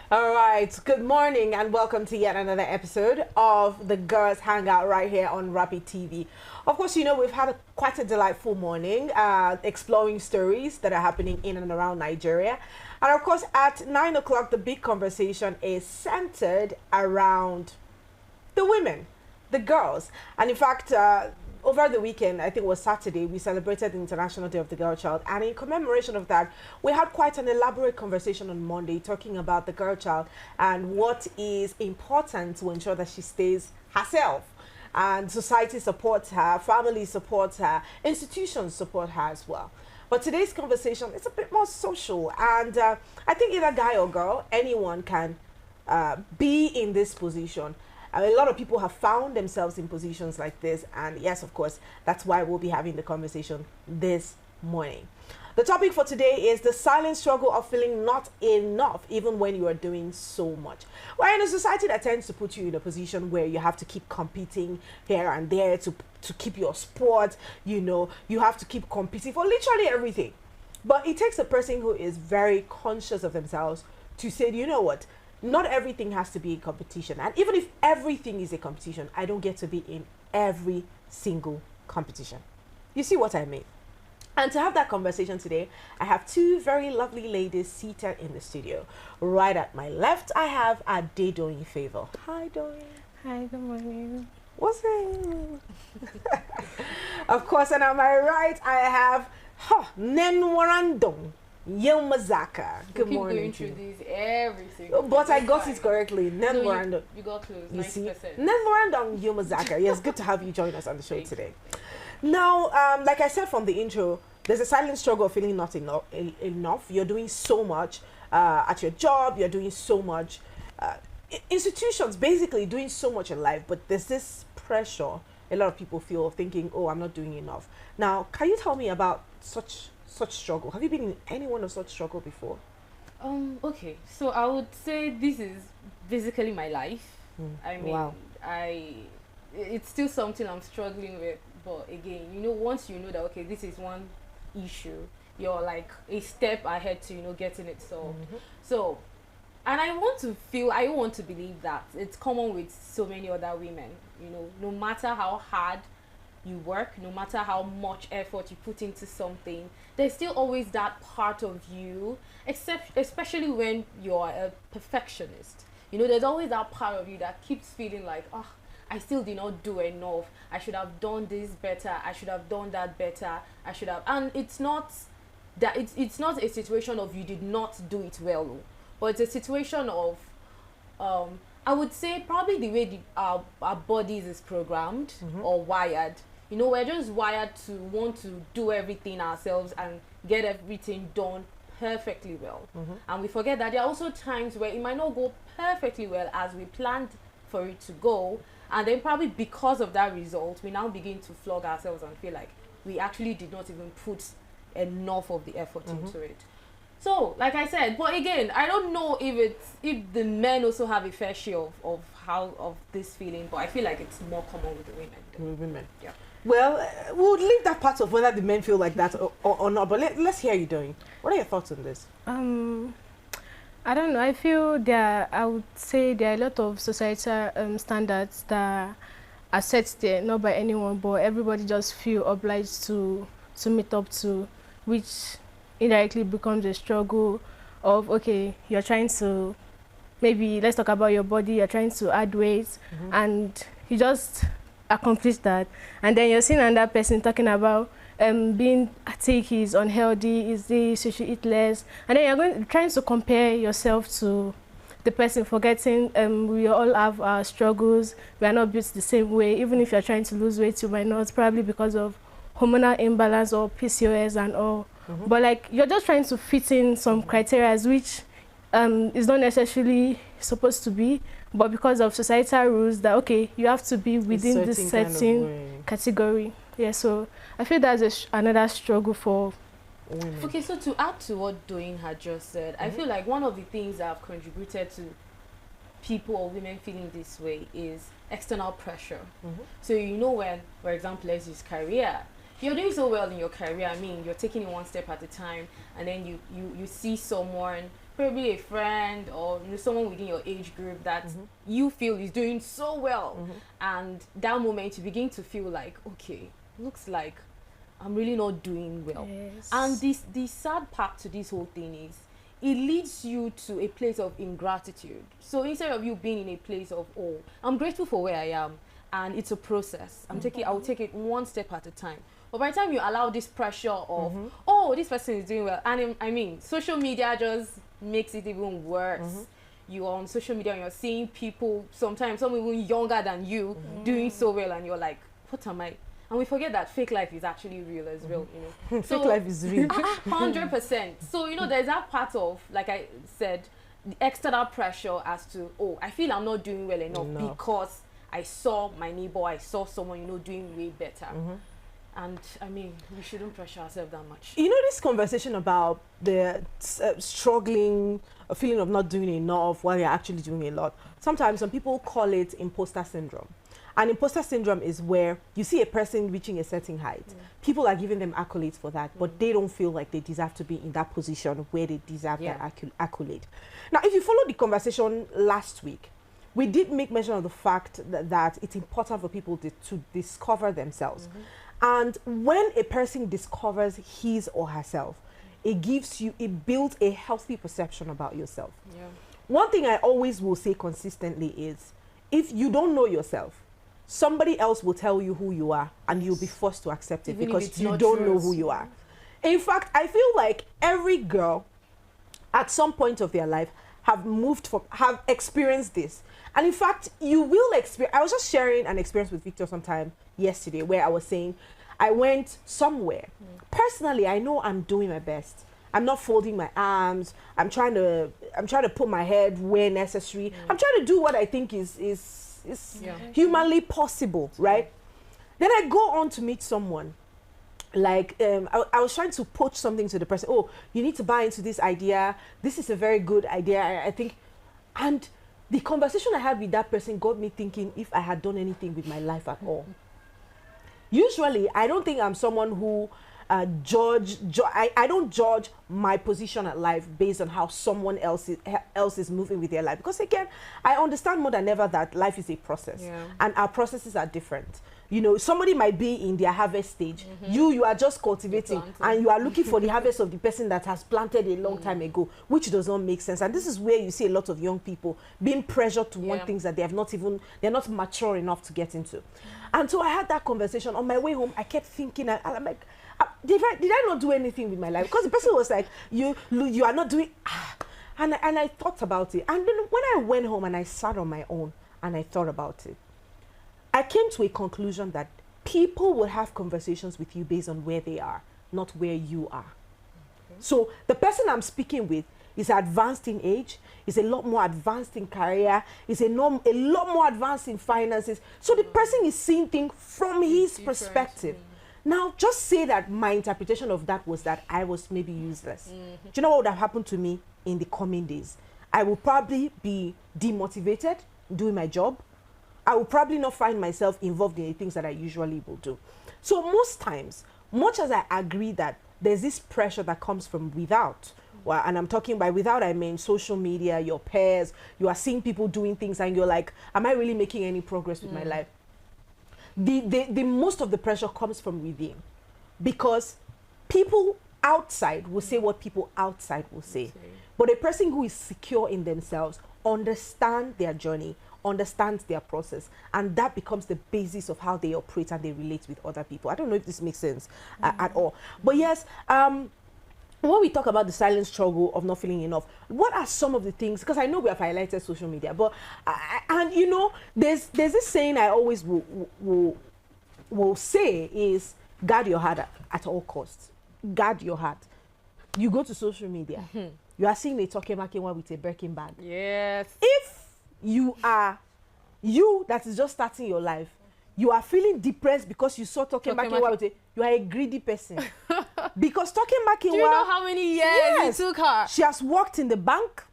All right, good morning and welcome to yet another episode of the Girls Hangout right here on Rapid TV. Of course, you know, we've had quite a delightful morning exploring stories that are happening in and around Nigeria. And of course, at 9 o'clock, the big conversation is centered around the women, the girls. And in fact, over the weekend, I think it was Saturday, we celebrated the International Day of the Girl Child. And in commemoration of that, we had quite an elaborate conversation on Monday talking about the girl child and what is important to ensure that she stays herself. And society supports her, family supports her, institutions support her as well. But today's conversation is a bit more social. And I think either guy or girl, anyone can be in this position. A lot of people have found themselves in positions like this, and yes, of course, that's why we'll be having the conversation this morning. The topic for today is the silent struggle of feeling not enough even when you are doing so much. We're in a society that tends to put you in a position where you have to keep competing here and there to keep your sport. You know, you have to keep competing for literally everything. But it takes a person who is very conscious of themselves to say, you know what, not everything has to be a competition. And even if everything is a competition, I don't get to be in every single competition. You see what I mean? And to have that conversation today, I have two very lovely ladies seated in the studio. Right at my left, I have Adedoyin Favor. Hi, Doyin. Hi, good morning. What's it? Of course, and on my right, I have Nenwarandong Yilmazaka. Good morning. Going through this every single But I got it correctly. Nenwarandong. You got close. You 90%. see? Nenwarandong Yilmazaka. Yes, good to have you join us on the show today. Now, like I said from the intro, there's a silent struggle of feeling not enough. You're doing so much at your job. You're doing so much. Institutions basically doing so much in life, but there's this pressure a lot of people feel thinking, oh, I'm not doing enough. Now, can you tell me about such struggle? Have you been in any one of such struggle before? Okay, so I would say this is basically my life. I mean, Wow. It's still something I'm struggling with, but again, you know, once you know that, okay, this is one issue, you're like a step ahead to, you know, getting it solved. So, and I want to believe that it's common with so many other women, you know, no matter how hard you work, no matter how much effort you put into something, there's still always that part of you, especially when you're a perfectionist. You know, there's always that part of you that keeps feeling like, oh, I still did not do enough. I should have done this better. I should have done that better. I should have. And it's not that it's not a situation of you did not do it well, but it's a situation of I would say probably the way our bodies is programmed or wired. You know, we're just wired to want to do everything ourselves and get everything done perfectly well. And we forget that there are also times where it might not go perfectly well as we planned for it to go. And then probably because of that result, we now begin to flog ourselves and feel like we actually did not even put enough of the effort into it. So, like I said, but again, I don't know if the men also have a fair share of this feeling, but I feel like it's more common with the women. With women. Yeah. Well, we'll leave that part of whether the men feel like that or not, but let's hear you doing. What are your thoughts on this? I don't know. I would say there are a lot of societal standards that are set there, not by anyone, but everybody just feel obliged to meet up to, which indirectly becomes a struggle of, okay, you're trying to, maybe let's talk about your body, you're trying to add weight, and you just accomplish that, and then you're seeing another person talking about being thick is unhealthy, is this, you should eat less, and then you're trying to compare yourself to the person, forgetting we all have our struggles. We are not built the same way. Even if you're trying to lose weight, you might not, probably because of hormonal imbalance or PCOS and all. But like, you're just trying to fit in some criteria which is not necessarily supposed to be, but because of societal rules that, okay, you have to be within this certain category. Yeah, so I feel that's another struggle for women. Okay, so to add to what Doyin had just said, I feel like one of the things that have contributed to people or women feeling this way is external pressure. So you know, when, for example, let's use career, you're doing so well in your career. I mean, you're taking it one step at a time, and then you see someone, probably a friend or someone within your age group that you feel is doing so well, and that moment you begin to feel like, okay, looks like I'm really not doing well. Yes. And the sad part to this whole thing is it leads you to a place of ingratitude. So instead of you being in a place of, oh, I'm grateful for where I am, and it's a process. I will take it one step at a time. But by the time you allow this pressure of, oh, this person is doing well, and I mean, social media just makes it even worse. You're on social media and you're seeing people, sometimes some even younger than you, doing so well, and you're like, what am I? And we forget that fake life is actually real as well, you know. Fake life is real. 100%. So, you know, there's that part of, like I said, the external pressure as to, oh, I feel I'm not doing well enough because I saw my neighbor, I saw someone, you know, doing way better. And I mean, we shouldn't pressure ourselves that much. You know, this conversation about the struggling, a feeling of not doing enough while you're actually doing a lot. Sometimes some people call it imposter syndrome. And imposter syndrome is where you see a person reaching a certain height. People are giving them accolades for that, but they don't feel like they deserve to be in that position where they deserve that accolade. Now, if you follow the conversation last week, we did make mention of the fact that it's important for people to discover themselves. And when a person discovers his or herself, it builds a healthy perception about yourself. One thing I always will say consistently is, if you don't know yourself, somebody else will tell you who you are, and you'll be forced to accept it because you don't know who you are. In fact, I feel like every girl at some point of their life have experienced this. And in fact, you will experience, I was just sharing an experience with Victor sometime yesterday where I was saying, I went somewhere. Personally, I know I'm doing my best. I'm not folding my arms. I'm trying to put my head where necessary. I'm trying to do what I think is humanly possible, right? Then I go on to meet someone. Like, I was trying to poach something to the person. Oh, you need to buy into this idea. This is a very good idea, I think. And the conversation I had with that person got me thinking if I had done anything with my life at all. Usually, I don't think I'm someone who I don't judge my position at life based on how someone else is moving with their life. Because again, I understand more than ever that life is a process, and our processes are different. You know, somebody might be in their harvest stage. You are just cultivating, and you are looking for the harvest of the person that has planted a long time ago, which does not make sense. And this is where you see a lot of young people being pressured to want things that they're not mature enough to get into. And so I had that conversation on my way home. I kept thinking, I'm like, did I not do anything with my life? Because the person was like, you are not doing, and I thought about it. And then when I went home and I sat on my own and I thought about it, I came to a conclusion that people will have conversations with you based on where they are, not where you are. So the person I'm speaking with is advanced in age, is a lot more advanced in career, is a lot more advanced in finances. So the person is seeing things from his perspective. Now, just say that my interpretation of that was that I was maybe useless. Do you know what would have happened to me in the coming days? I will probably be demotivated doing my job. I will probably not find myself involved in the things that I usually will do. So most times, much as I agree that there's this pressure that comes from without, well, and I'm talking by without, I mean social media, your peers, you are seeing people doing things and you're like, am I really making any progress with my life? The most of the pressure comes from within, because people outside will say what people outside will say. But a person who is secure in themselves understands their journey, understands their process, and that becomes the basis of how they operate and they relate with other people. I don't know if this makes sense at all. But yes, when we talk about the silent struggle of not feeling enough, what are some of the things, because I know we have highlighted social media, but and you know, there's this saying I always will say is, guard your heart at all costs. Guard your heart. You go to social media, you are seeing a talking one with a Birkin bag. Yes. If you that is just starting your life, you are feeling depressed because you saw Toke Makinwa with you are a greedy person. Because Toke Makinwa, do you know how many years it took her? She has worked in the bank.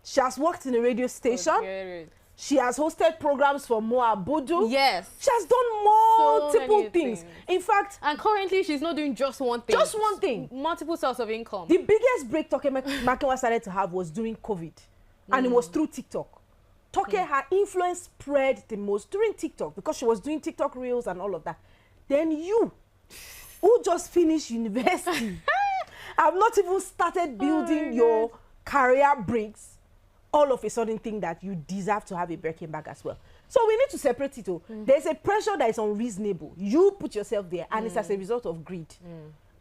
She has worked in a radio station. She has hosted programs for Moa Budu. Yes. She has done multiple things. In fact, and currently she's not doing just one thing. Just one thing. Multiple sources of income. The biggest break Toke Makinwa started to have was during COVID. And it was through TikTok. Toke, her influence spread the most during TikTok because she was doing TikTok reels and all of that. Then you, who just finished university, have not even started building your career bricks, all of a sudden think that you deserve to have a Birkin bag as well. So we need to separate it. There's a pressure that is unreasonable. You put yourself there, and it's as a result of greed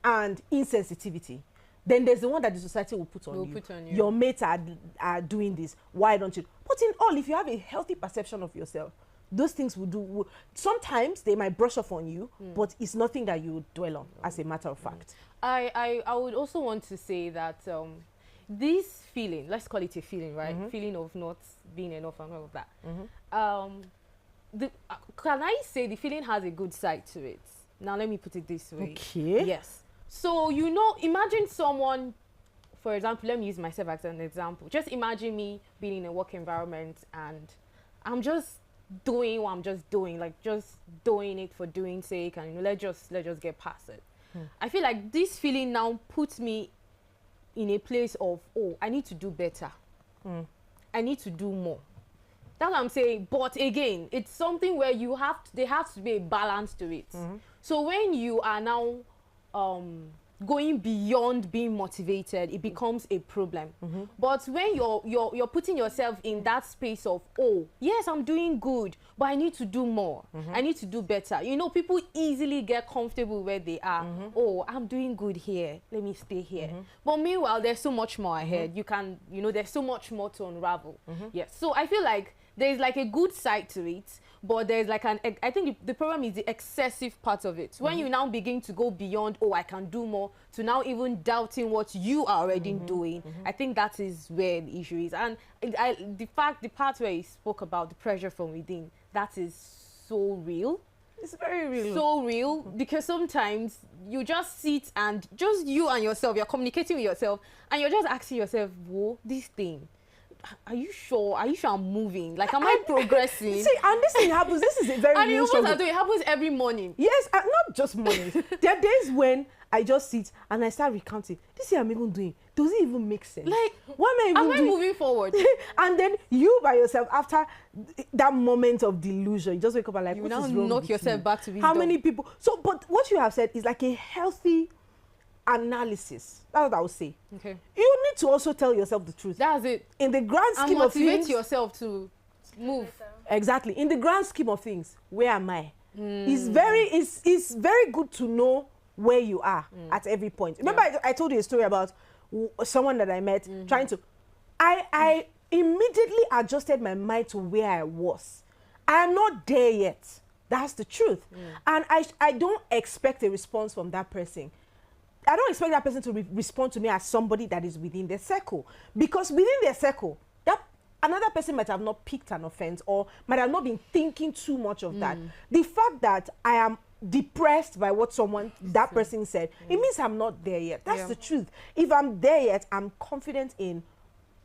and insensitivity. Then there's the one that the society will put on you. Your mates are doing this. Why don't you? But in all, if you have a healthy perception of yourself, those things will sometimes they might brush off on you, but it's nothing that you dwell on, as a matter of fact. I would also want to say that this feeling, let's call it a feeling, right? Feeling of not being enough and all of that. Can I say the feeling has a good side to it? Now let me put it this way. Okay. Yes. So, you know, imagine someone, for example, let me use myself as an example. Just imagine me being in a work environment and I'm just doing what I'm just doing, like just doing it for doing sake, and you know, let's just get past it. I feel like this feeling now puts me in a place of, oh, I need to do better. I need to do more. That's what I'm saying. But again, it's something where there has to be a balance to it. So when you are now going beyond being motivated, it becomes a problem. But when you're putting yourself in that space of, oh, yes, I'm doing good, but I need to do more. I need to do better. You know, people easily get comfortable where they are. Oh, I'm doing good here. Let me stay here. But meanwhile, there's so much more ahead. You know, there's so much more to unravel. Yes. So I feel like there's like a good side to it, but there's like I think the problem is the excessive part of it. When you now begin to go beyond, oh, I can do more, to now even doubting what you are already doing, I think that is where the issue is. And the part where he spoke about the pressure from within, that is so real. It's very real. So real, because sometimes you just sit and just you and yourself, you're communicating with yourself, and you're just asking yourself, whoa, this thing, are you sure I'm moving? Like, am I progressing? See, and this thing happens. This is a very and real struggle. It happens every morning. Yes, not just mornings. There are days when I just sit and I start recounting. This thing I'm even doing, does it even make sense? Like, what am I doing? Moving forward? And then you by yourself, after that moment of delusion, you just wake up and like, you what now is wrong knock with yourself you? back to wisdom. How many people? So, but what you have said is like a healthy analysis. That's what I would say. Okay. You need to also tell yourself the truth. That's it. In the grand scheme of things, motivate yourself to move. Exactly. In the grand scheme of things, where am I? It's very good to know where you are at every point. Remember, I told you a story about someone that I met trying to. I immediately adjusted my mind to where I was. I am not there yet. That's the truth. And I don't expect a response from that person. I don't expect that person to respond to me as somebody that is within their circle. Because within their circle, that another person might have not picked an offense or might have not been thinking too much of that. The fact that I am depressed by what that person said, it means I'm not there yet. That's the truth. If I'm there yet, I'm confident in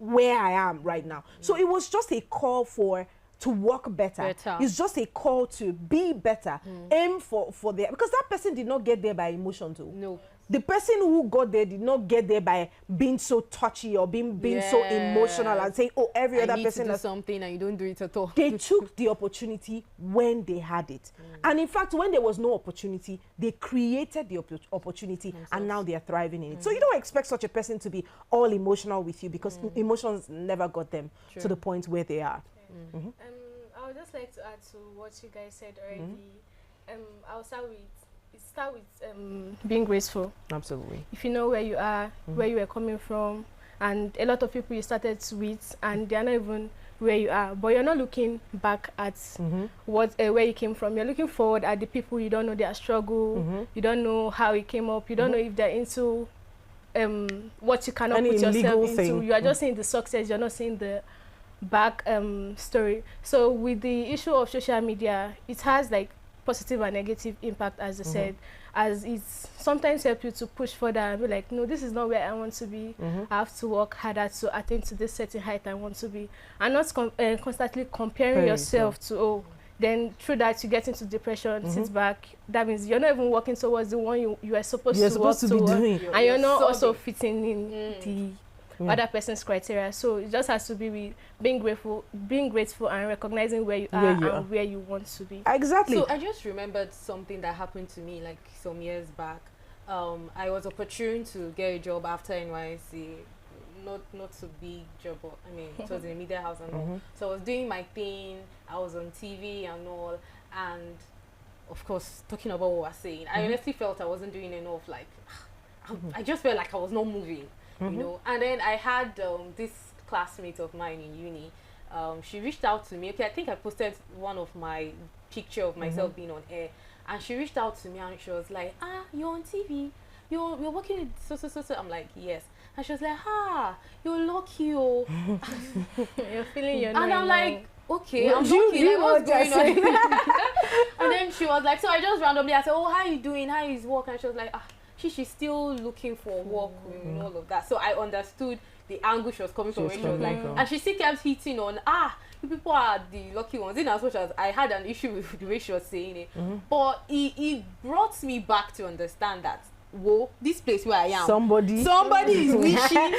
where I am right now. So it was just a call to work better. It's just a call to be better. Aim for there. Because that person did not get there by emotion too. No. The person who got there did not get there by being so touchy or being so emotional and saying, oh, every other person does something and you don't do it at all. They took the opportunity when they had it. And in fact, when there was no opportunity, they created the opportunity and now they are thriving in it. So you don't expect such a person to be all emotional with you because emotions never got them to the point where they are. I would just like to add to what you guys said already. I'll start with being graceful. Absolutely. If you know where you are, where you are coming from, and a lot of people you started with, and they are not even where you are, but you're not looking back at where you came from. You're looking forward at the people you don't know their struggle. You don't know how it came up. You don't know if they're into what you cannot put yourself into. You are just seeing the success. You're not seeing the back story. So with the issue of social media, it has like positive and negative impact, as I said. as it's sometimes help you to push further and be like, no, this is not where I want to be. I have to work harder to attain to this certain height I want to be, and not constantly comparing yourself to then through that you get into depression, sit back. That means you're not even working towards the one you are supposed to work towards, and you're not also fitting in the other person's criteria. So it just has to be with being grateful and recognizing where you are and where you want to be. Exactly. So I just remembered something that happened to me like some years back. I was opportune to get a job after NYSC. Not a big job, but I mean it was in a media house and all. So I was doing my thing, I was on TV and all, and of course talking about what we're saying, I honestly felt I wasn't doing enough. Like I just felt like I was not moving, you know. And then I had this classmate of mine in uni. She reached out to me. Okay, I think I posted one of my picture of myself being on air, and she reached out to me and she was like, you're on TV, you're working in so. I'm like, yes. And she was like, you're lucky, oh. You're feeling you're not. And I'm like, okay, well, I'm lucky. Like, what's going on? And then she was like, so I just randomly, I said, oh, how you doing? How is work? And she was like, she's still looking for work and all of that. So I understood the angle she was coming from. She was like, and she still kept hitting on, you people are the lucky ones. In as much as I had an issue with the way she was saying it, but it brought me back to understand that, whoa, this place where I am, somebody is wishing.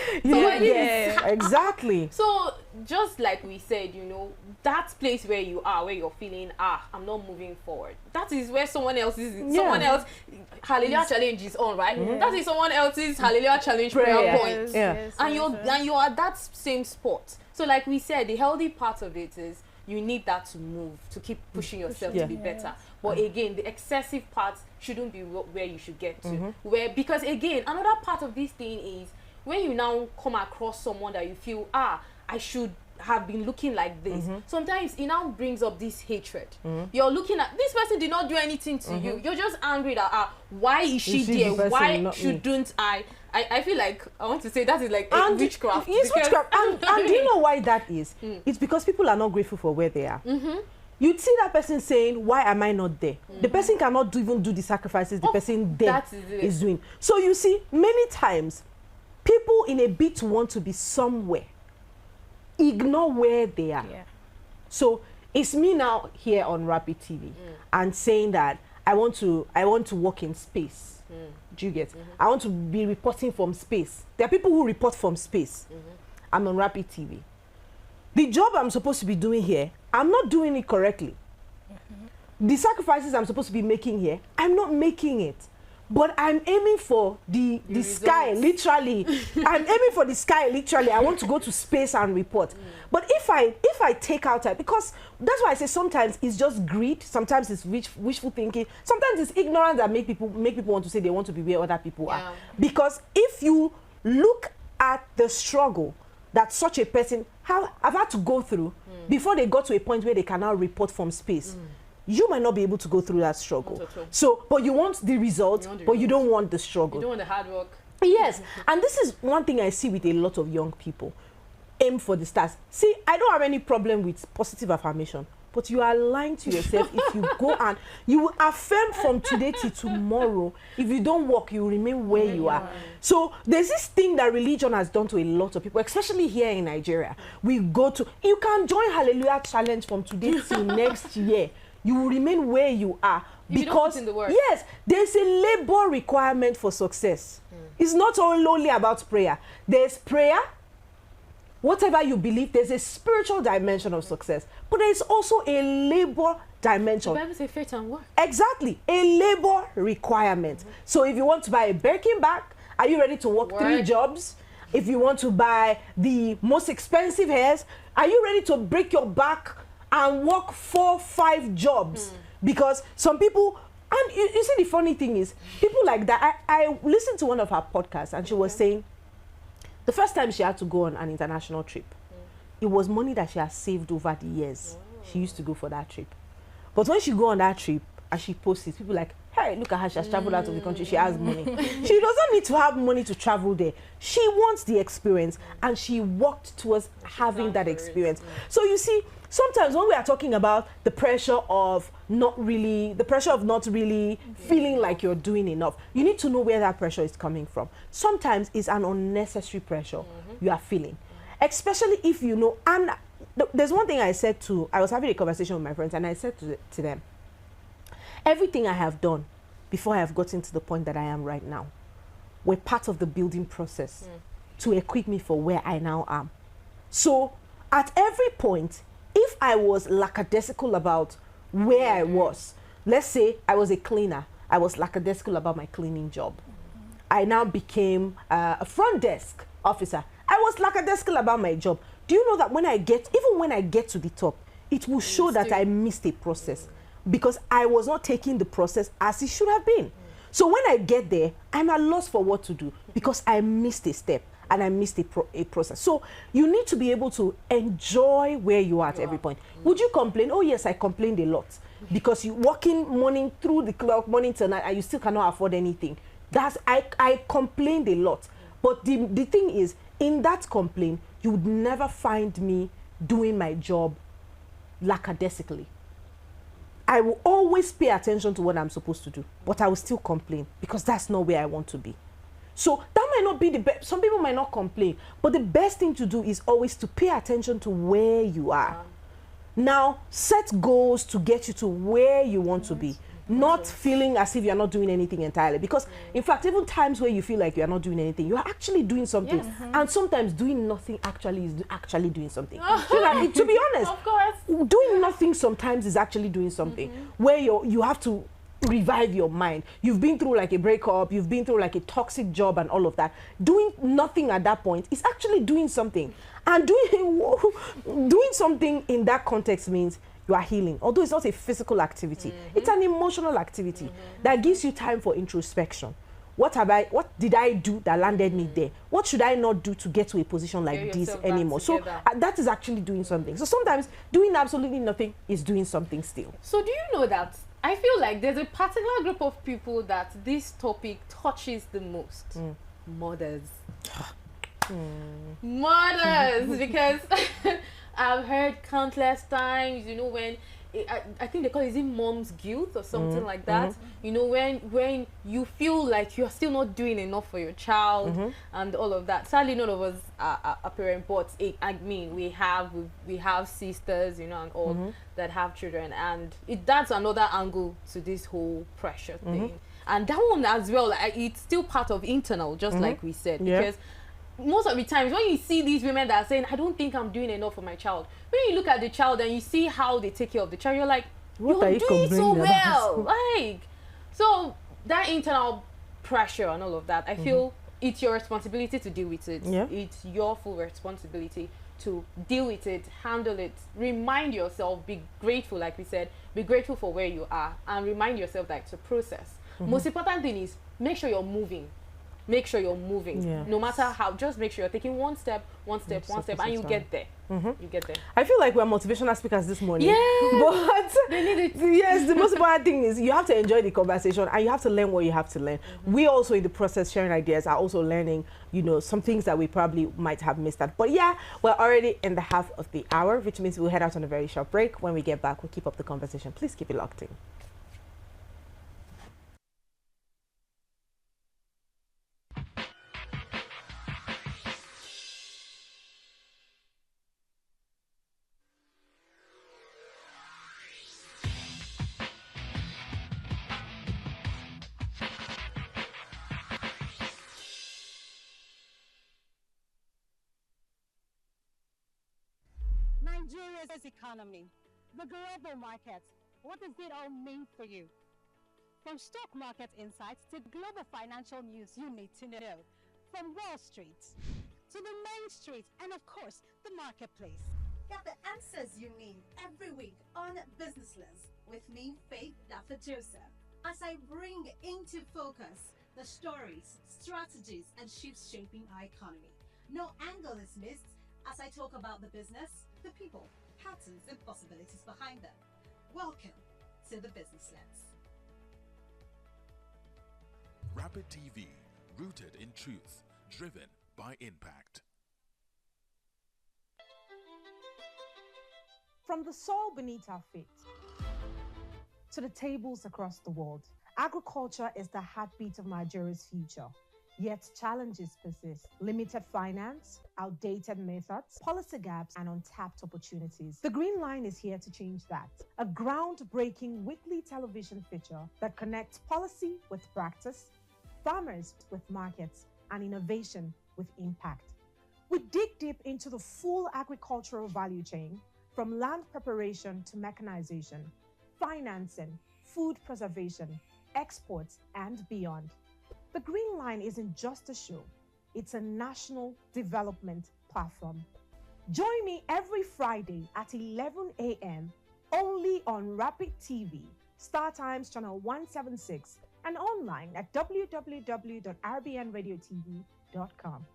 Exactly. So just like we said, you know, that place where you are, where you're feeling, I'm not moving forward, that is where someone else is. Someone else hallelujah challenge is on, right? That is someone else's hallelujah challenge prayer point. And you're at that same spot. So like we said, the healthy part of it is you need that to move, to keep pushing yourself to be better. But again, the excessive part shouldn't be where you should get to. Because again, another part of this thing is when you now come across someone that you feel, I should have been looking like this. Sometimes it now brings up this hatred. You're looking at, this person did not do anything to you. You're just angry that, why is she there? Why shouldn't I feel like I want to say that is like witchcraft. It's witchcraft. And do you know why that is? It's because people are not grateful for where they are. You'd see that person saying, why am I not there? The person cannot even do the sacrifices the person there is doing. So you see, many times, people in a bid to want to be somewhere ignore where they are. So it's me now here on Rapid TV and saying that I want to work in space. Do you get? I want to be reporting from space. There are people who report from space. I'm on Rapid TV. The job I'm supposed to be doing here, I'm not doing it correctly. The sacrifices I'm supposed to be making here, I'm not making it. But I'm aiming for the sky, literally. I'm aiming for the sky, literally. I want to go to space and report. But if I take out time, because that's why I say sometimes it's just greed, sometimes it's wishful thinking, sometimes it's ignorance that make people want to say they want to be where other people are. Because if you look at the struggle that such a person have had to go through before they got to a point where they can now report from space, you might not be able to go through that struggle. So, but you want the result, but you don't want the struggle. You don't want the hard work. Yes, and this is one thing I see with a lot of young people. Aim for the stars. See, I don't have any problem with positive affirmation, but you are lying to yourself if you go and you will affirm from today to tomorrow. If you don't work, you will remain where you are. So there's this thing that religion has done to a lot of people, especially here in Nigeria. We go to, you can join Hallelujah Challenge from today till next year. You will remain where you are because yes, there's a labor requirement for success. It's not only about prayer. There's prayer, whatever you believe, there's a spiritual dimension of success, but there's also a labor dimension. The Bible says faith and work. Exactly, a labor requirement. So if you want to buy a Birkin bag, are you ready to work 3 jobs? If you want to buy the most expensive hairs, are you ready to break your back and work 4-5 jobs? Because some people, and you see the funny thing is, people like that, I listened to one of her podcasts and she was saying, the first time she had to go on an international trip, it was money that she has saved over the years. She used to go for that trip. But when she go on that trip and she posts it, people like, hey, look at her, she has traveled out of the country, she has money. She doesn't need to have money to travel there. She wants the experience and she worked towards having that experience. So you see, sometimes when we are talking about the pressure of not really feeling like you're doing enough, you need to know where that pressure is coming from. Sometimes it's an unnecessary pressure you are feeling, especially if you know. And there's one thing I was having a conversation with my friends, and I said to them, everything I have done before I have gotten to the point that I am right now were part of the building process to equip me for where I now am. So at every point, if I was lackadaisical about where I was, let's say I was a cleaner, I was lackadaisical about my cleaning job. I now became a front desk officer. I was lackadaisical about my job. Do you know that even when I get to the top, it will show that I missed a process because I was not taking the process as it should have been. So when I get there, I'm at loss for what to do because I missed a step and I missed a process. So you need to be able to enjoy where you are at every point. Would you complain? Oh yes, I complained a lot because you working morning through the clock, morning till night, and you still cannot afford anything. I complained a lot. But the thing is, in that complaint, you would never find me doing my job lackadaisically. I will always pay attention to what I'm supposed to do, but I will still complain because that's not where I want to be. So that might not be the best. Some people might not complain, but the best thing to do is always to pay attention to where you are. Now, set goals to get you to where you want to be. Not feeling as if you're not doing anything entirely. Because, in fact, even times where you feel like you're not doing anything, you're actually doing something. Yes. And sometimes doing nothing actually is actually doing something. To be honest, of course, doing nothing sometimes is actually doing something. Where you have to revive your mind. You've been through like a breakup, you've been through like a toxic job and all of that. Doing nothing at that point is actually doing something. And doing something in that context means you are healing. Although it's not a physical activity, it's an emotional activity that gives you time for introspection. What did I do that landed me there? What should I not do to get to a position like this anymore? So that is actually doing something. So sometimes doing absolutely nothing is doing something still. So do you know that I feel like there's a particular group of people that this topic touches the most? Mothers. Mothers, because I've heard countless times, you know, when I think they call it mom's guilt or something like that. You know, when you feel like you're still not doing enough for your child and all of that. Sadly, none of us are parent, but I mean, we have sisters, you know, and all that have children, and that's another angle to this whole pressure thing. And that one as well, it's still part of internal, just like we said, because most of the times when you see these women that are saying, I don't think I'm doing enough for my child, when you look at the child and you see how they take care of the child, you're like, you're doing so well. Like, so that internal pressure and all of that, I feel it's your responsibility to deal with it. It's your full responsibility to deal with it, handle it, remind yourself, be grateful, like we said, be grateful for where you are, and remind yourself that it's a process. Most important thing is make sure you're moving. Make sure you're moving, no matter how. Just make sure you're taking one step, and you get there. You get there. I feel like we're motivational speakers this morning. Yeah, but they need it. Yes, the most important thing is you have to enjoy the conversation and you have to learn what you have to learn. We also, in the process, sharing ideas, are also learning, you know, some things that we probably might have missed out. But yeah, we're already in the half of the hour, which means we'll head out on a very short break. When we get back, we'll keep up the conversation. Please keep it locked in. Nigeria's economy, the global market, what does it all mean for you? From stock market insights to global financial news you need to know. From Wall Street to the main street and of course, the marketplace. Get the answers you need every week on Business Lens with me, Faith Daffer Joseph, as I bring into focus the stories, strategies, and shifts shaping our economy. No angle is missed as I talk about the business, the people, patterns, and possibilities behind them. Welcome to the Business Lens. Rapid TV, rooted in truth, driven by impact. From the soil beneath our feet to the tables across the world, agriculture is the heartbeat of Nigeria's future. Yet challenges persist: limited finance, outdated methods, policy gaps, and untapped opportunities. The Green Line is here to change that. A groundbreaking weekly television feature that connects policy with practice, farmers with markets, and innovation with impact. We dig deep into the full agricultural value chain, from land preparation to mechanization, financing, food preservation, exports, and beyond. The Green Line isn't just a show, it's a national development platform. Join me every Friday at 11 a.m. only on Rapid TV, Star Times Channel 176, and online at www.rbnradiotv.com.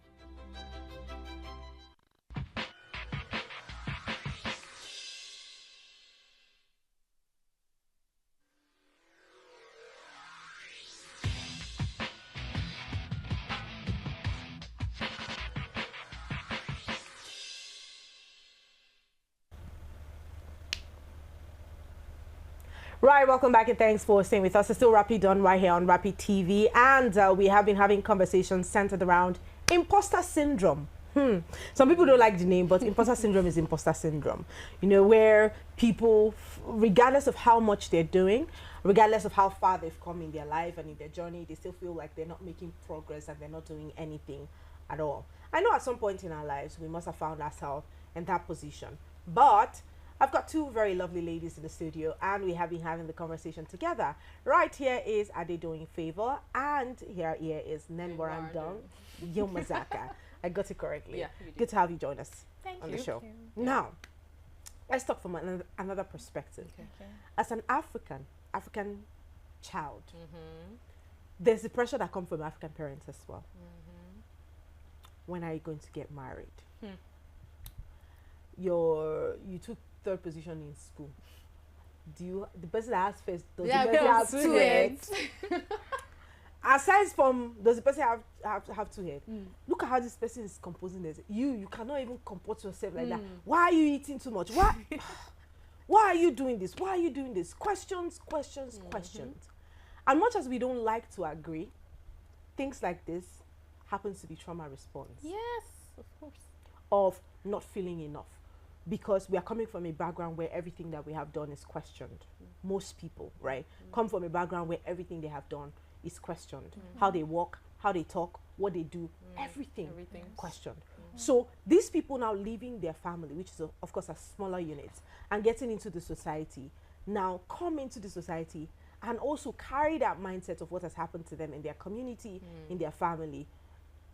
Right, welcome back and thanks for staying with us. It's still Rapid Done right here on Rapid TV, and we have been having conversations centered around imposter syndrome. Some people don't like the name, but imposter syndrome is imposter syndrome. You know, where people, regardless of how much they're doing, regardless of how far they've come in their life and in their journey, they still feel like they're not making progress and they're not doing anything at all. I know at some point in our lives, we must have found ourselves in that position, but I've got two very lovely ladies in the studio, and we have been having the conversation together. Right here is Adedoyin Favor, and here is Nenwaran Dong Yomazaka. I got it correctly. Yeah, you did. Good to have you join us on you. the show. Now, let's talk from another perspective. Okay. As an African child, there's the pressure that comes from African parents as well. When are you going to get married? You took third position in school. The person that has first, does the person have two heads? Aside from, does the person have two heads? Look at how this person is composing this. You cannot even comport yourself like that. Why are you eating too much? Why are you doing this? Why are you doing this? Questions. And much as we don't like to agree, things like this happens to be trauma response. Yes, of course. Of not feeling enough. Because we are coming from a background where everything that we have done is questioned. Most people, right, come from a background where everything they have done is questioned. How they walk, how they talk, what they do, everything questioned. So these people now leaving their family, which is of course a smaller unit, and getting into the society, now come into the society and also carry that mindset of what has happened to them in their community, in their family,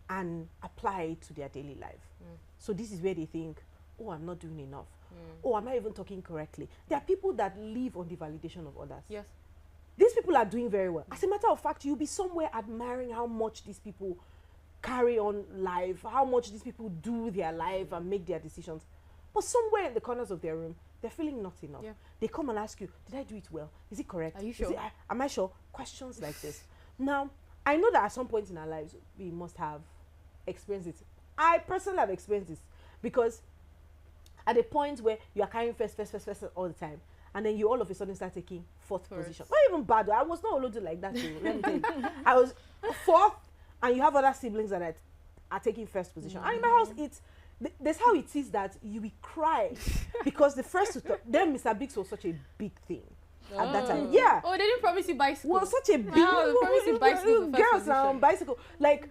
and apply it to their daily life. So this is where they think, oh, I'm not doing enough. Oh, I'm not even talking correctly. There are people that live on the validation of others. Yes. These people are doing very well. As a matter of fact, you'll be somewhere admiring how much these people carry on life, how much these people do their life and make their decisions. But somewhere in the corners of their room, they're feeling not enough. Yeah. They come and ask you, did I do it well? Is it correct? Are you sure? Am I sure? Questions like this. Now, I know that at some point in our lives, we must have experienced it. I personally have experienced this because at a point where you are carrying first all the time, and then you all of a sudden start taking fourth position. Not even bad. I was not allowed like that. Too, let me tell you. I was fourth, and you have other siblings that are taking first position. And in my house, that's how it is that you will cry because the first then Mr. Biggs was such a big thing at that time. Yeah. Oh, they didn't promise you bicycle. Well, such a big they promised you bicycle. Girls around bicycle. Like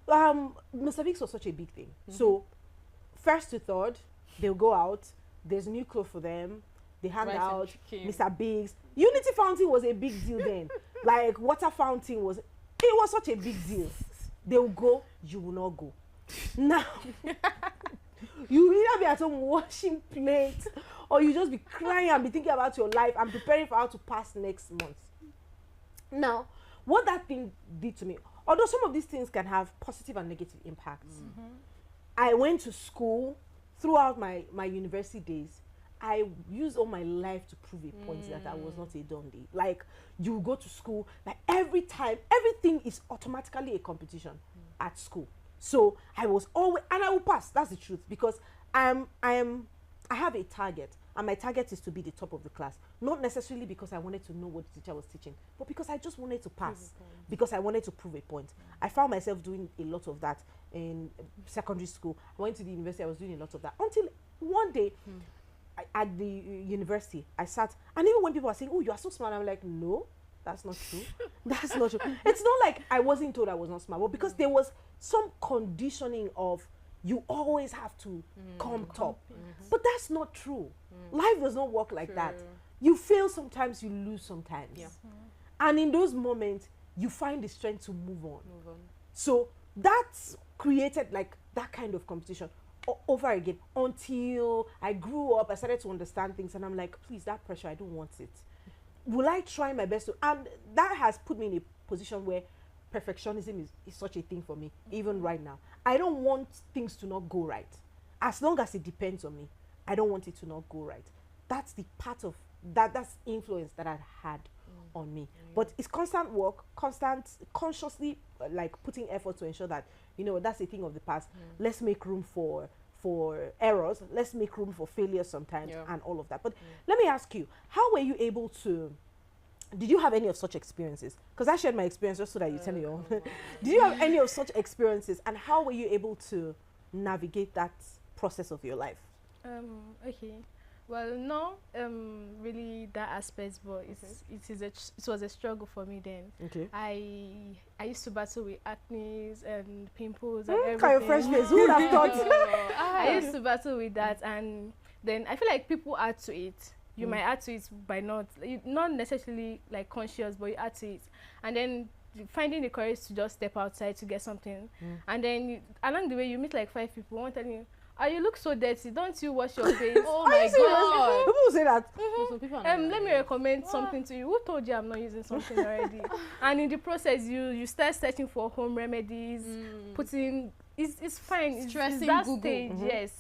Mr. Biggs was such a big thing. So first to third, they'll go out. There's new clothes for them. They hand out Mr. Biggs. Unity Fountain was a big deal then. Like water fountain was such a big deal. They'll go, you will not go. Now, you will either be at home washing plates, or you just be crying and be thinking about your life and preparing for how to pass next month. Now, what that thing did to me, although some of these things can have positive and negative impacts, I went to school throughout my university days. I used all my life to prove a point that I was not a dundee. Like, you go to school, like every time, everything is automatically a competition at school. So I was always, and I will pass, that's the truth, because I have a target. and my target is to be the top of the class. Not necessarily because I wanted to know what the teacher was teaching, but because I just wanted to pass, because I wanted to prove a point. I found myself doing a lot of that in secondary school. I went to the university, I was doing a lot of that. Until one day, at the university, I sat, and even when people are saying, oh, you are so smart, I'm like, no, that's not true. That's not true. It's not like I wasn't told I was not smart, but because there was some conditioning of you always have to come top. But that's not true. Life does not work like that. You fail sometimes, you lose sometimes. And in those moments, you find the strength to move on. So that's created like that kind of competition over again until I grew up. I started to understand things, and I'm like, please, that pressure, I don't want it. Will I try my best to? And that has put me in a position where perfectionism is such a thing for me, even right now. I don't want things to not go right. As long as it depends on me, I don't want it to not go right. That's the part of that's influence that I've had on me. But it's constant work, consciously like putting effort to ensure that, you know, that's a thing of the past. Let's make room for errors. Let's make room for failure sometimes and all of that. But let me ask you, how were you able to, did you have any of such experiences? Because I shared my experience just so that you tell me your own. Did you have any of such experiences, and how were you able to navigate that process of your life? Okay. Well, no, really that aspect, but it was a struggle for me then. Okay. I used to battle with acne and pimples and everything. Kind of fresh face. Who would have thought? I used to battle with that, and then I feel like people add to it. You might add to it by not necessarily like conscious, but you add to it, and then finding the courage to just step outside to get something, and then along the way you meet like 5 people, one telling you, "Oh, you look so dirty. Don't you wash your face?" Oh my God! People say that. Some people are not Let me recommend something to you. Who told you I'm not using something already? And in the process, you start searching for home remedies, putting. It's fine. It's that Google. stage, yes.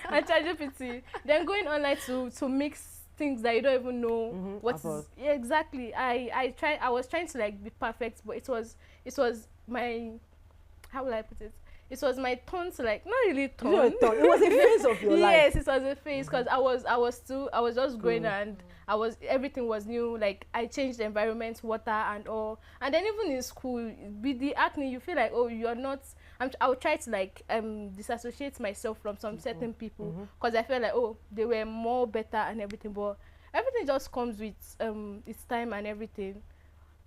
And ChatGPT. Then going online to mix things that you don't even know what is. Yeah, exactly. I was trying to like be perfect, but it was my, how will I put it? It was my turn to like, not really turn. It was a phase of your life. Yes, it was a phase, because I was just growing, and everything was new. Like I changed the environment, water and all. And then even in school, with the acne, you feel like, oh, you're not. I would try to like disassociate myself from some certain people, because I felt like, oh, they were more better and everything. But everything just comes with its time and everything.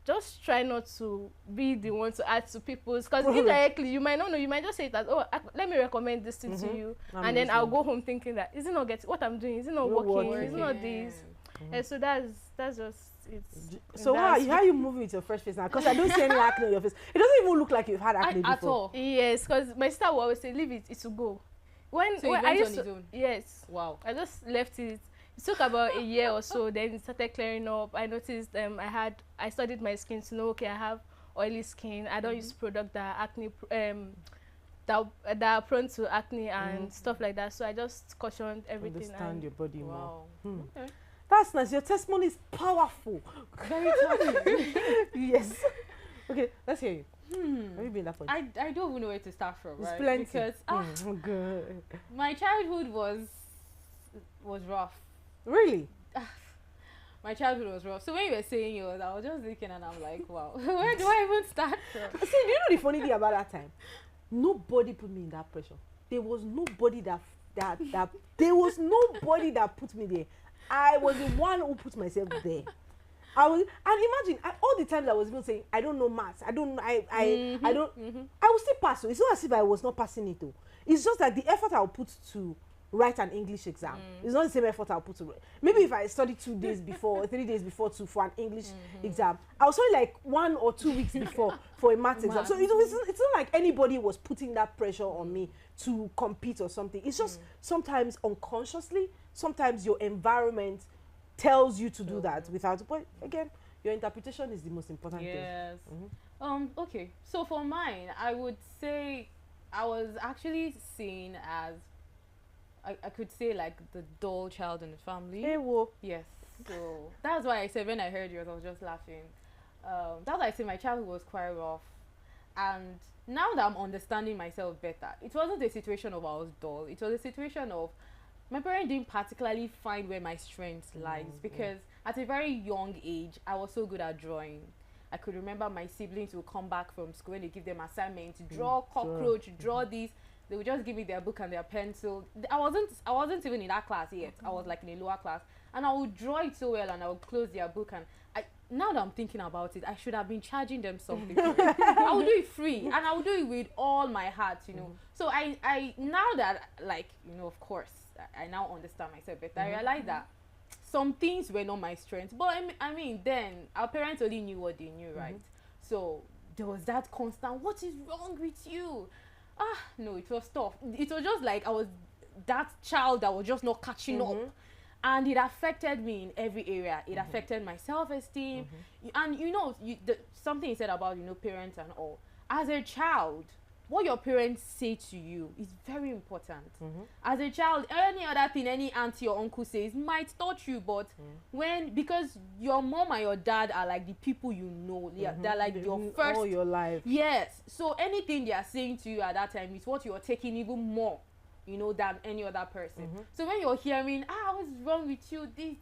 Just try not to be the one to add to people's, because indirectly you might not know. You might just say that, oh, let me recommend this thing to you, and then I'll go home thinking that, is it not getting what I'm doing? Is it not working? Is it not this? And so that's just it. So how you moving with your fresh face now? Because I don't see any acne on your face. It doesn't even look like you've had acne before. At all. Yes, because my sister will always say, leave it, it will go. So you went I on used his to, own? yes. Wow. I just left it. It took about a year or so, then it started clearing up. I noticed I studied my skin to know, okay, I have oily skin. I don't use products that are acne that are prone to acne and stuff like that. So I just cautioned everything. Understand your body more. Okay. That's nice. Your testimony is powerful. Very touching. Yes. Okay, let's hear you. Have you been that point? I don't even know where to start from, It's right? plenty. Because Good. my childhood was rough. Really? My childhood was rough. So when you were saying yours, I was just thinking, and I'm like, wow, where do I even start from? See, do you know the funny thing about that time? Nobody put me in that pressure. There was nobody that there was nobody that put me there. I was the one who put myself there. And imagine all the times I was even saying, I don't know maths. I don't. I don't. I will still pass. So it's not as if I was not passing it though. It's just that the effort I'll put to write an English exam it's not the same effort I'll put to maybe if I study 2 days before or 3 days before for an English exam, I'll study like 1 or 2 weeks before for a maths exam. So it's not like anybody was putting that pressure on me to compete or something. It's just sometimes unconsciously, sometimes your environment tells you to do that without, but again, your interpretation is the most important thing. Yes. Okay. So for mine, I would say I was actually seen as I could say like the dull child in the family. Hey, whoa. Yes. So that's why I said when I heard yours, I was just laughing. That's why I say my childhood was quite rough. And now that I'm understanding myself better, it wasn't a situation of I was dull. It was a situation of my parents didn't particularly find where my strength lies because at a very young age, I was so good at drawing. I could remember my siblings would come back from school and they give them assignments to draw cockroach, draw this. They would just give me their book and their pencil. I wasn't even in that class yet. I was like in a lower class, and I would draw it so well, and I would close their book. And now that I'm thinking about it, I should have been charging them something for it. I would do it free, and I would do it with all my heart, you know. So I now that, like, you know, of course, I now understand myself better. I realize that some things were not my strength, but I mean, then our parents only knew what they knew, right? So there was that constant, what is wrong with you? No, it was tough. It was just like I was that child that was just not catching up. And it affected me in every area. It affected my self-esteem. And you know, something you said about, you know, parents and all. As a child, what your parents say to you is very important. As a child, any other thing any auntie or uncle says might touch you, but because your mom and your dad are like the people you know, they're like your first, all your life. Yes. So anything they are saying to you at that time is what you're taking even more, you know, than any other person. So when you're hearing, what's wrong with you, this,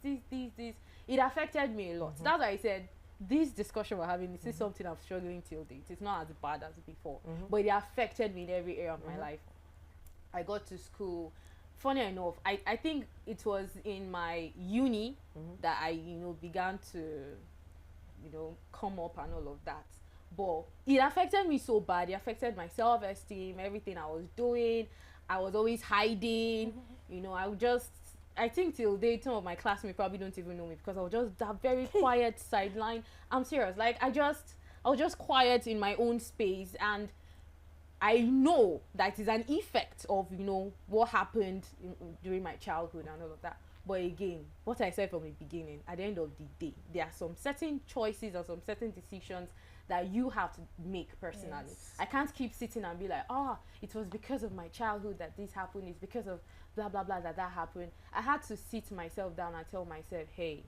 it affected me a lot. That's why I said, this discussion we're having, this is something I'm struggling till date. It's not as bad as before, but it affected me in every area of my life. I got to school. Funny enough, I think it was in my uni that I, you know, began to, you know, come up and all of that. But it affected me so bad. It affected my self-esteem, everything I was doing. I was always hiding. You know, I think till date, some of my classmates probably don't even know me because I was just that very quiet sideline. I'm serious. Like, I was just quiet in my own space, and I know that is an effect of, you know, what happened during my childhood and all of that. But again, what I said from the beginning, at the end of the day, there are some certain choices or some certain decisions that you have to make personally. I can't keep sitting and be like, it was because of my childhood that this happened, it's because of blah blah blah that happened. I had to sit myself down and tell myself, hey,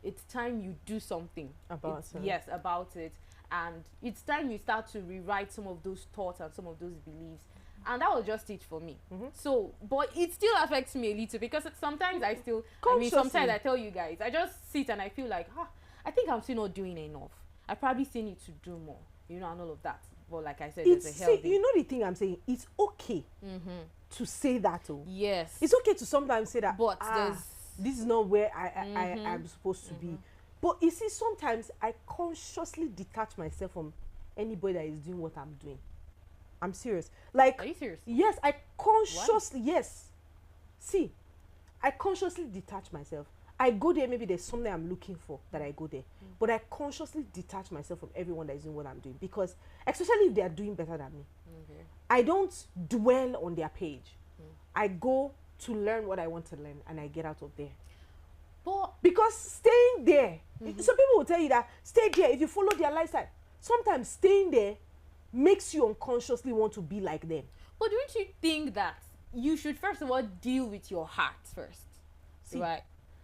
it's time you do something about it. Yes, about it. And it's time you start to rewrite some of those thoughts and some of those beliefs. And that was just it for me. So, but it still affects me a little because sometimes sometimes I tell you guys, I just sit and I feel like, I think I'm still not doing enough. I probably still need to do more, you know, and all of that. But like I said, it's a healthy. See, you know the thing I'm saying? It's okay to say that. Yes. It's okay to sometimes say that, but this is not where I am supposed to be. But you see, sometimes I consciously detach myself from anybody that is doing what I'm doing. I'm serious. Like, are you serious? Yes, I consciously, yes. See, I consciously detach myself. I go there, maybe there's something I'm looking for that I go there. But I consciously detach myself from everyone that is doing what I'm doing. Because, especially if they are doing better than me, I don't dwell on their page. I go to learn what I want to learn and I get out of there. But because staying there, some people will tell you that stay there if you follow their lifestyle. Sometimes staying there makes you unconsciously want to be like them. But don't you think that you should first of all deal with your heart first? See, right?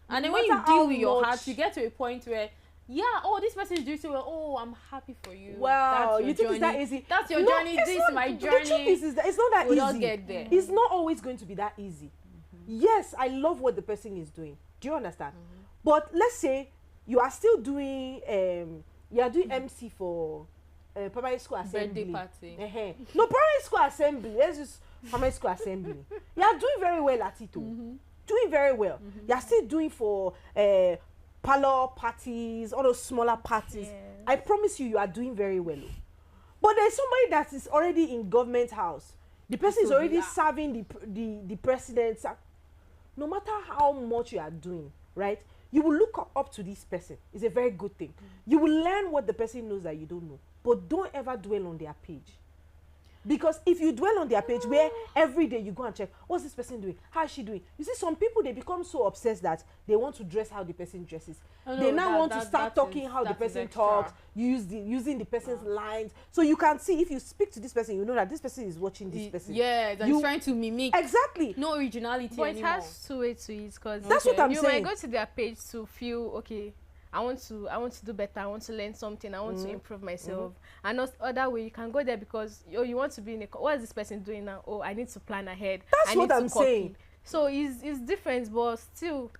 And then when you deal with your heart, you get to a point where, this person is doing so well. Oh, I'm happy for you. Wow, you think it's that easy? That's your journey. This is my journey. The truth is that it's not that easy. We'll get there. It's not always going to be that easy. Yes, I love what the person is doing. Do you understand? But let's say you are still doing, MC for primary school assembly. Birthday party. No, primary school assembly. Let's just primary school assembly. You are doing very well at it. Doing very well. You are still doing for parlor parties, all those smaller parties. Yes. I promise you are doing very well. But there's somebody that is already in government house. The person is already serving the president. No matter how much you are doing, right? You will look up to this person. It's a very good thing. You will learn what the person knows that you don't know. But don't ever dwell on their page. Because if you dwell on their page where every day you go and check, what's this person doing? How is she doing? You see, some people, they become so obsessed that they want to dress how the person dresses. They now want to start talking how the person talks, using the person's lines. So you can see, if you speak to this person, you know that this person is watching this person. Yeah, he's trying to mimic. Exactly. No originality but anymore. It has two ways to it, because that's what I'm saying. You might go to their page to feel, okay, I want to do better, I want to learn something, I want to improve myself. And other way, you can go there because you want to be in a, what is this person doing now? Oh, I need to plan ahead. That's what I'm saying. So it's different, but still.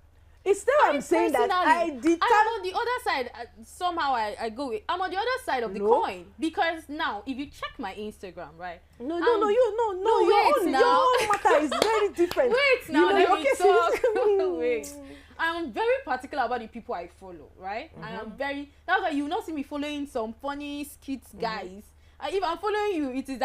It's still I'm saying that I I'm on the other side. Somehow I go with. I'm on the other side of the coin, because now if you check my Instagram, right? No, your own matter is very different. Wait now, You know, let me talk. Wait. I'm very particular about the people I follow, right? And I'm very. That's why you will not see me following some funny skits guys. If I'm following you, it is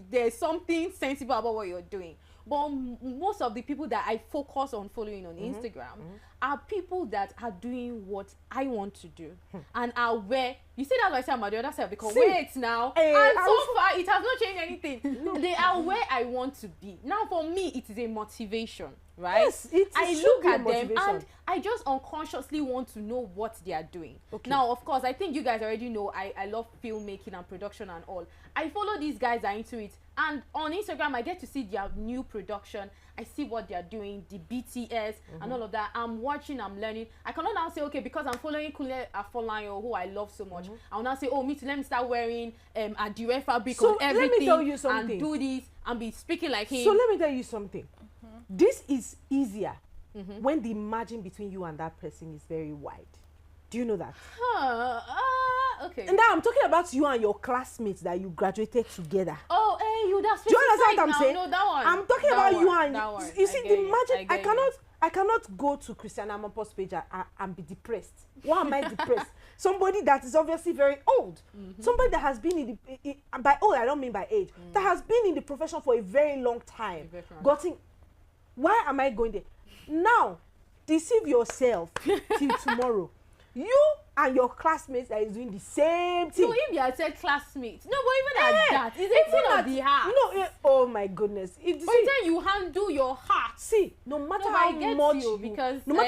there's something sensible about what you're doing. But most of the people that I focus on following on Instagram are people that are doing what I want to do and are where you see that's why I say I'm on the other side, because wait now, and so far it has not changed anything. They are where I want to be. Now for me it is a motivation, right? Yes, I look at them and I just unconsciously want to know what they are doing. Now of course I think you guys already know I love filmmaking and production and all. I follow these guys are into it, and on Instagram I get to see their new production. I see what they are doing, the BTS and all of that. I'm watching, I'm learning. I cannot now say, okay, because I'm following Kunle Afolayan, who I love so much, I'll now say, oh, me too, let me start wearing a direct fabric on everything, let me tell you something, and do this and be speaking like him. So let me tell you something. This is easier when the margin between you and that person is very wide. Do you know that? Okay. And now I'm talking about you and your classmates that you graduated together. Oh, hey, you that's. Do you understand what I'm saying? No, that one. I'm talking about you and you see the margin. I cannot go to Christiana Amanpour's page and be depressed. Why am I depressed? Somebody that is obviously very old. Somebody that has been in the by old I don't mean by age. That has been in the profession for a very long time. Why am I going there? Now, deceive yourself till tomorrow. You and your classmates that is doing the same thing. So if you had said classmates, no, but even at that, it's a thing of the heart. No, oh my goodness. But then you handle your heart. See, no matter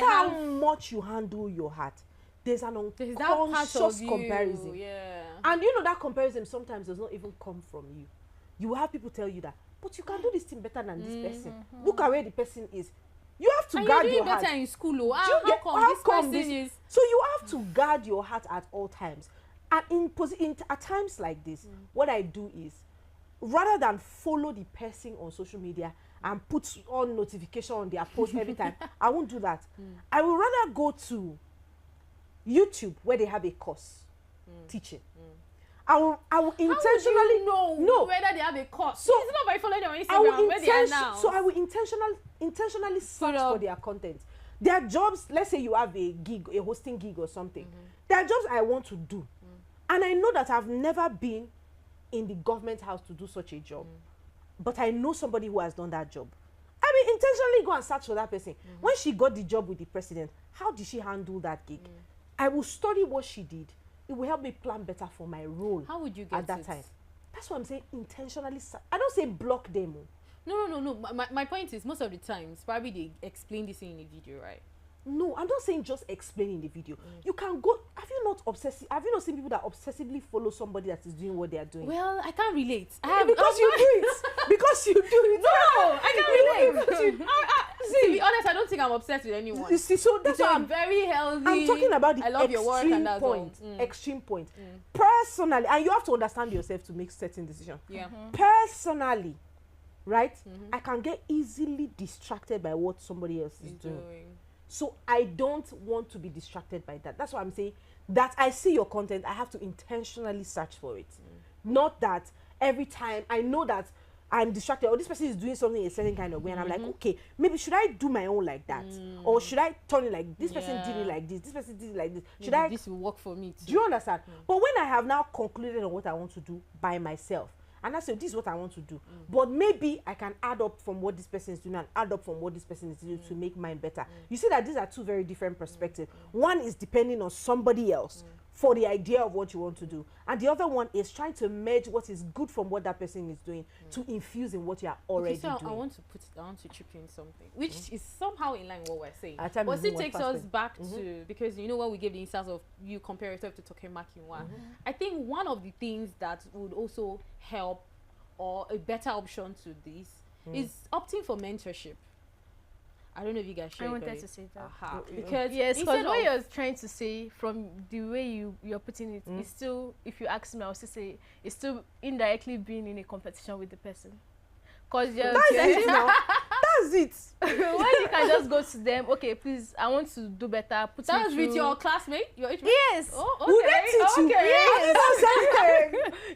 how much you handle your heart, there's an unconscious comparison. Yeah. And you know that comparison sometimes does not even come from you. You will have people tell you that, but you can do this thing better than this person. Look at where the person is. You have to guard your heart. Better in school. How come this is? So you have to guard your heart at all times. And at times like this, what I do is, rather than follow the person on social media and put on notification on their post every time, I won't do that. I will rather go to YouTube where they have a course teaching. I will intentionally know whether they have a course. So it's not by following them on Instagram where they are now. So I will intentionally search for their content. There are jobs, let's say you have a gig, a hosting gig or something. There are jobs I want to do. And I know that I've never been in the government house to do such a job. But I know somebody who has done that job. I will intentionally go and search for that person. When she got the job with the president, how did she handle that gig? I will study what she did. It will help me plan better for my role. How would you get at that time? That's what I'm saying. Intentionally, I don't say block them. No. My point is, most of the times, probably they explain this in a video, right? No, I'm not saying just explain in the video. You can go. Have you not seen people that obsessively follow somebody that is doing what they are doing? Well, I can't relate. Because you do it. Because you do it. No, I can't relate. See, to be honest, I don't think I'm obsessed with anyone. You see, so that's why I'm very healthy. I'm talking about the I love your work and that's all. Extreme point. Personally, and you have to understand yourself to make certain decisions. Yeah. Personally, right? I can get easily distracted by what somebody else is doing. So I don't want to be distracted by that. That's why I'm saying that I see your content, I have to intentionally search for it. Not that every time I know that I'm distracted or this person is doing something a certain kind of way and I'm like, okay, maybe should I do my own like that? Or should I turn it like this person did it like this person did it like this? Maybe this will work for me too. Do you understand? But when I have now concluded on what I want to do by myself, and I say, this is what I want to do. But maybe I can add up from what this person is doing and add up from what this person is doing to make mine better. You see that these are two very different perspectives. One is depending on somebody else for the idea of what you want to do. And the other one is trying to merge what is good from what that person is doing to infuse in what you are already doing. I want to chip in something, which is somehow in line with what we're saying. But it takes us back to, because you know when we gave the instance of you compare yourself to Toke Makinwa, I think one of the things that would also help or a better option to this is opting for mentorship. I don't know if you guys share. I wanted to say that. Because because what you're trying to say from the way you're putting it, is still, if you ask me, I would still say it's still indirectly being in a competition with the person. Because that's That's it. When you can just go to them, okay, please, I want to do better. Put me That's with through. your classmate, your age mate? Yes. Oh, okay. Would they teach you? Okay. Yes.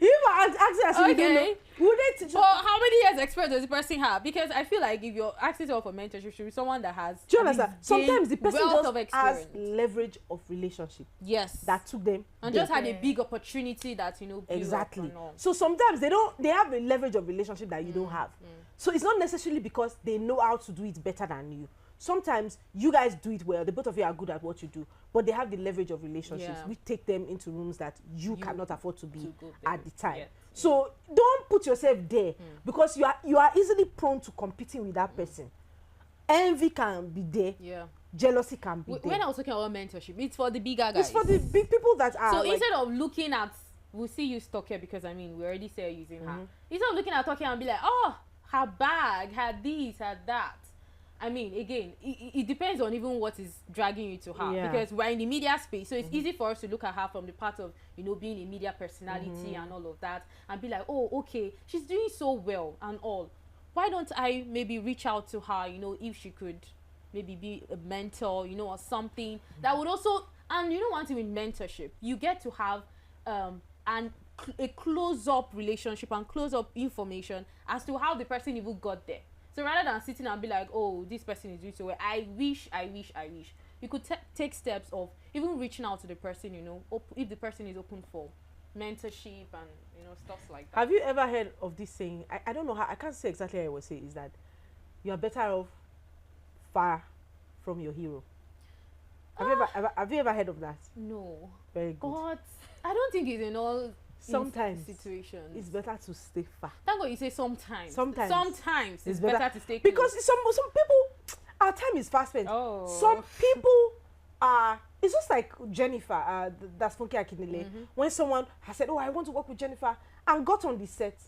You might ask as if you don't know. Okay. Would they teach you? But how many years experience does the person have? Because I feel like if you're asking someone for mentorship, should be someone that has. Do you at least understand? Sometimes the gained person wealth just of has experience. leverage of relationship Yes. that took them And there. just had a big opportunity that blew up Exactly. and all. So sometimes they have a leverage of relationship that you don't have. So it's not necessarily because they know how to do it better than you. Sometimes you guys do it well, the both of you are good at what you do, but they have the leverage of relationships. Yeah. We take them into rooms that you cannot afford to be to go there at the time. yet. So don't put yourself there because you are easily prone to competing with that person. Envy can be there, Yeah. jealousy can be there. When I was talking about mentorship, it's for the bigger guys. It's for the big people that are So like, instead of looking at, we'll see you stuck here because I mean we already say using her. Instead of looking at talking and be like, oh, her bag had this, had that. I mean, again, it depends on even what is dragging you to her. Yeah. Because we're in the media space, so it's easy for us to look at her from the part of, you know, being a media personality and all of that, and be like, oh, okay, she's doing so well and all. Why don't I maybe reach out to her, you know, if she could maybe be a mentor, you know, or something that would also, and you know, one thing with mentorship, you get to have a close-up relationship and close-up information as to how the person even got there. So rather than sitting and be like, oh, this person is doing so well, I wish, you could take steps of even reaching out to the person, you know, if the person is open for mentorship and, you know, stuff like that. have you ever heard of this saying? I don't know how, I can't say exactly how I would say, is that you are better off far from your hero. Have you ever heard of that? No. Very good. But I don't think it's in all Sometimes situations. it's better to stay far. Thank God you say sometimes. Sometimes. Sometimes it's It's better, better to stay because close. some people, our time is fast spent. Oh. Some people are, it's just like Jennifer, that's Funke Akindele. When someone has said, oh, I want to work with Jennifer, and got on the set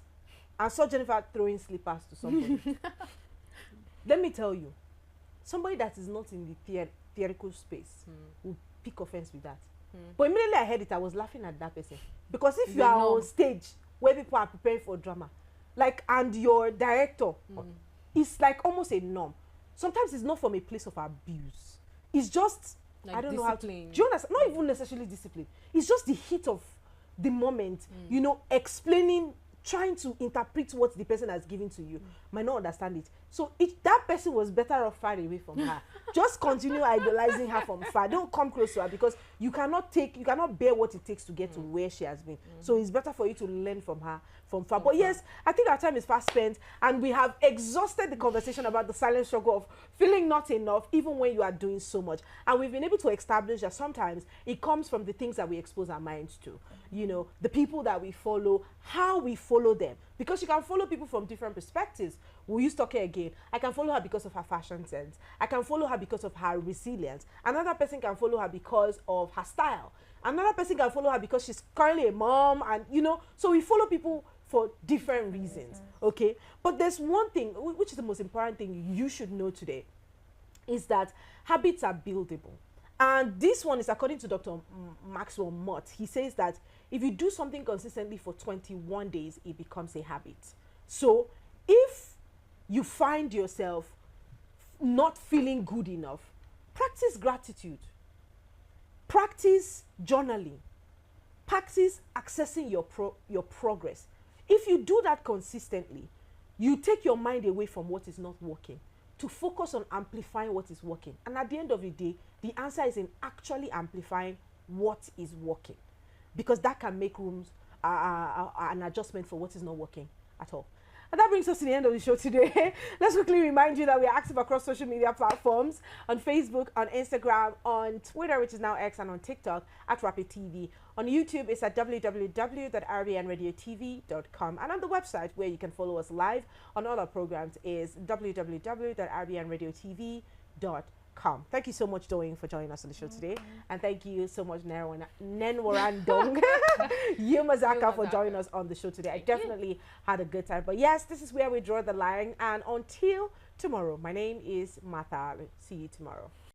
and saw Jennifer throwing slippers to somebody. Let me tell you, somebody that is not in the theatrical space will pick offense with that. But immediately I heard it, I was laughing at that person. Because if you are on stage where people are preparing for drama, like, and your director, it's like almost a norm. Sometimes it's not from a place of abuse. It's just, Like I don't know how to, do discipline. you understand? Not even necessarily discipline. It's just the heat of the moment, you know, explaining, trying to interpret what the person has given to you, might not understand it. So that person was better off far away from her. Just continue idolizing her from far. Don't come close to her because you cannot bear what it takes to get to where she has been. So it's better for you to learn from her from far. But yes, I think our time is fast spent and we have exhausted the conversation about the silent struggle of feeling not enough even when you are doing so much. And we've been able to establish that sometimes it comes from the things that we expose our minds to. You know, the people that we follow, how we follow them. Because you can follow people from different perspectives. We'll use Toke again. I can follow her because of her fashion sense. I can follow her because of her resilience. Another person can follow her because of her style. Another person can follow her because she's currently a mom, and you know, so we follow people for different reasons, okay? But there's one thing, which is the most important thing you should know today, is that habits are buildable. And this one is according to Dr. Maxwell Mott. He says that if you do something consistently for 21 days, it becomes a habit. So if you find yourself not feeling good enough, practice gratitude. Practice journaling. Practice accessing your progress. If you do that consistently, you take your mind away from what is not working to focus on amplifying what is working. And at the end of the day, the answer is in actually amplifying what is working, because that can make rooms an adjustment for what is not working at all. And that brings us to the end of the show today. Let's quickly remind you that we are active across social media platforms, on Facebook, on Instagram, on Twitter, which is now X, and on TikTok at Rapid TV. On YouTube, it's at www.rbnradiotv.com. And on the website, where you can follow us live on all our programs, is www.rbnradiotv.com. Thank you so much, Doing, for joining us on the show today. And thank you so much, Nenwarandong Yumazaka, for joining us on the show today. I definitely had a good time. But yes, this is where we draw the line. And until tomorrow, my name is Martha. See you tomorrow.